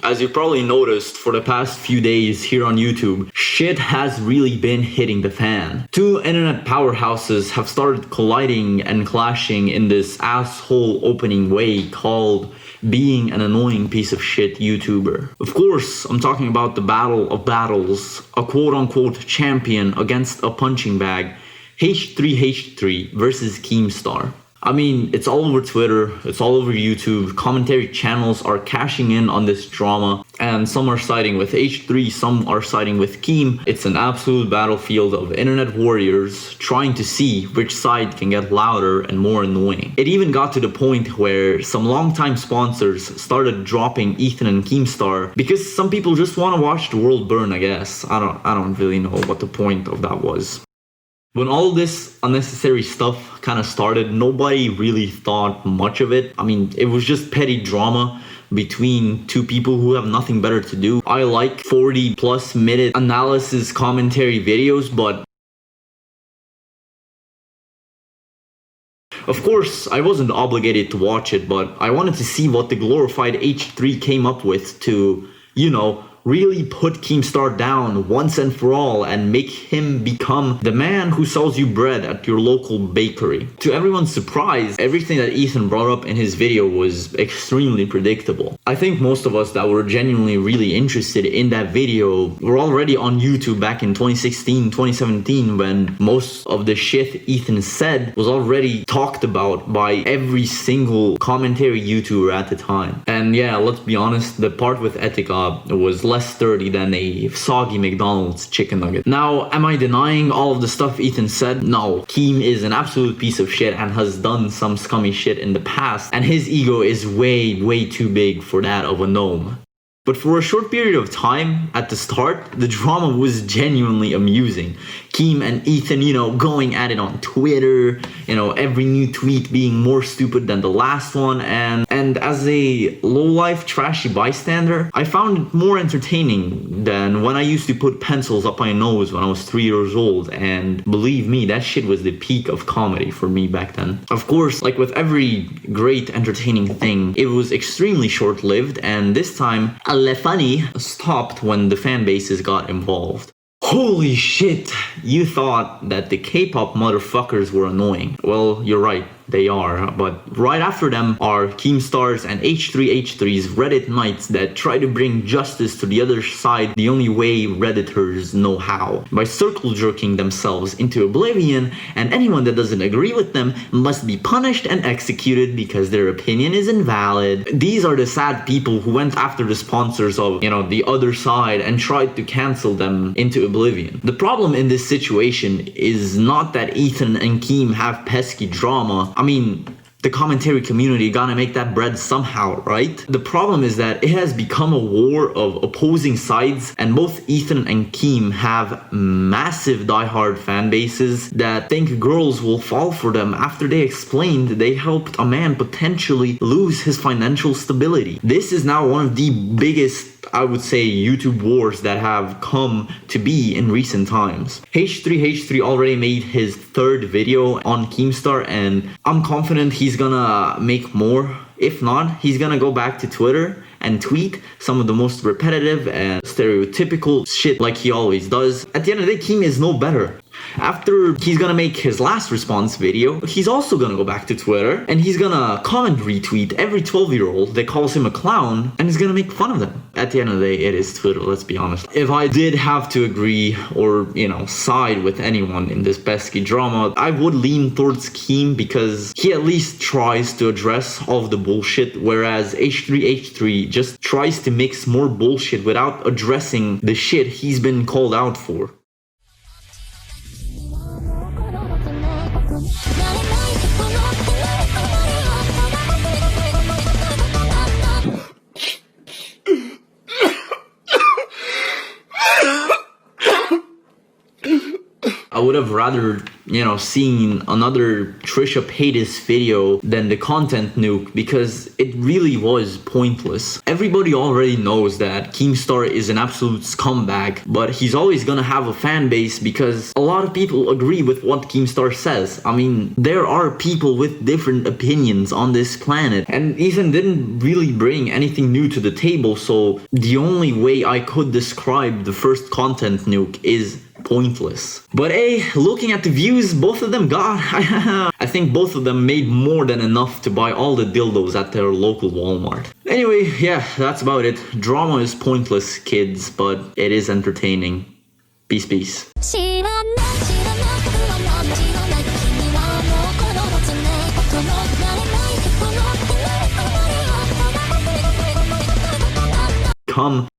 As you probably noticed for the past few days here on YouTube, shit has really been hitting the fan. Two internet powerhouses have started colliding and clashing in this asshole opening way called being an annoying piece of shit YouTuber. Of course, I'm talking about the battle of battles, a quote-unquote champion against a punching bag, h3h3 versus Keemstar. I mean, it's all over Twitter, it's all over YouTube, commentary channels are cashing in on this drama, and some are siding with H3, some are siding with Keem. It's an absolute battlefield of internet warriors trying to see which side can get louder and more annoying. It even got to the point where some longtime sponsors started dropping Ethan and Keemstar because some people just want to watch the world burn, I guess. I don't really know what the point of that was. When all this unnecessary stuff kind of started, nobody really thought much of it. I mean, it was just petty drama between two people who have nothing better to do. I like 40 plus minute analysis commentary videos, but of course, I wasn't obligated to watch it, but I wanted to see what the glorified H3 came up with to, you know, really put Keemstar down once and for all and make him become the man who sells you bread at your local bakery. To everyone's surprise, everything that Ethan brought up in his video was extremely predictable. I think most of us that were genuinely really interested in that video were already on YouTube back in 2016, 2017 when most of the shit Ethan said was already talked about by every single commentary YouTuber at the time. And yeah, let's be honest, the part with Etika was less sturdy than a soggy McDonald's chicken nugget. Now, am I denying all of the stuff Ethan said? No. Keem is an absolute piece of shit and has done some scummy shit in the past, and his ego is way too big for that of a gnome. But for a short period of time, at the start, the drama was genuinely amusing. Keem and Ethan, you know, going at it on Twitter, you know, every new tweet being more stupid than the last one, and as a low-life trashy bystander, I found it more entertaining than when I used to put pencils up my nose when I was 3 years old, and believe me, that shit was the peak of comedy for me back then. Of course, like with every great entertaining thing, it was extremely short-lived, and this time, Le Funny stopped when the fan bases got involved. Holy shit, you thought that the K-pop motherfuckers were annoying. Well, you're right, they are, but right after them are Keemstars and h3h3's Reddit knights that try to bring justice to the other side the only way Redditors know how, by circle jerking themselves into oblivion, and anyone that doesn't agree with them must be punished and executed because their opinion is invalid. These are the sad people who went after the sponsors of, you know, the other side and tried to cancel them into oblivion. The problem in this situation is not that Ethan and Keem have pesky drama. I mean, the commentary community gotta make that bread somehow, right? The problem is that it has become a war of opposing sides, and both Ethan and Keem have massive diehard fan bases that think girls will fall for them after they explained they helped a man potentially lose his financial stability. This is now one of the biggest, I would say, YouTube wars that have come to be in recent times. h3h3 already made his third video on Keemstar, and I'm confident he's gonna make more. If not, he's gonna go back to Twitter and tweet some of the most repetitive and stereotypical shit like he always does. At the end of the day, Keem is no better. After he's gonna make his last response video, he's also gonna go back to Twitter and he's gonna comment retweet every 12-year-old that calls him a clown, and he's gonna make fun of them. At the end of the day, it is Twitter, let's be honest. If I did have to agree or, you know, side with anyone in this pesky drama, I would lean towards Keem because he at least tries to address all of the bullshit, whereas h3h3 just tries to mix more bullshit without addressing the shit he's been called out for. I would have rather, seen another Trisha Paytas video than the content nuke, because it really was pointless. Everybody already knows that Keemstar is an absolute scumbag, but he's always gonna have a fan base because a lot of people agree with what Keemstar says. I mean, there are people with different opinions on this planet, and Ethan didn't really bring anything new to the table, so the only way I could describe the first content nuke is pointless. But hey, looking at the views both of them got, I think both of them made more than enough to buy all the dildos at their local Walmart. Anyway, yeah, that's about it. Drama is pointless, kids, but it is entertaining. Peace, peace. Come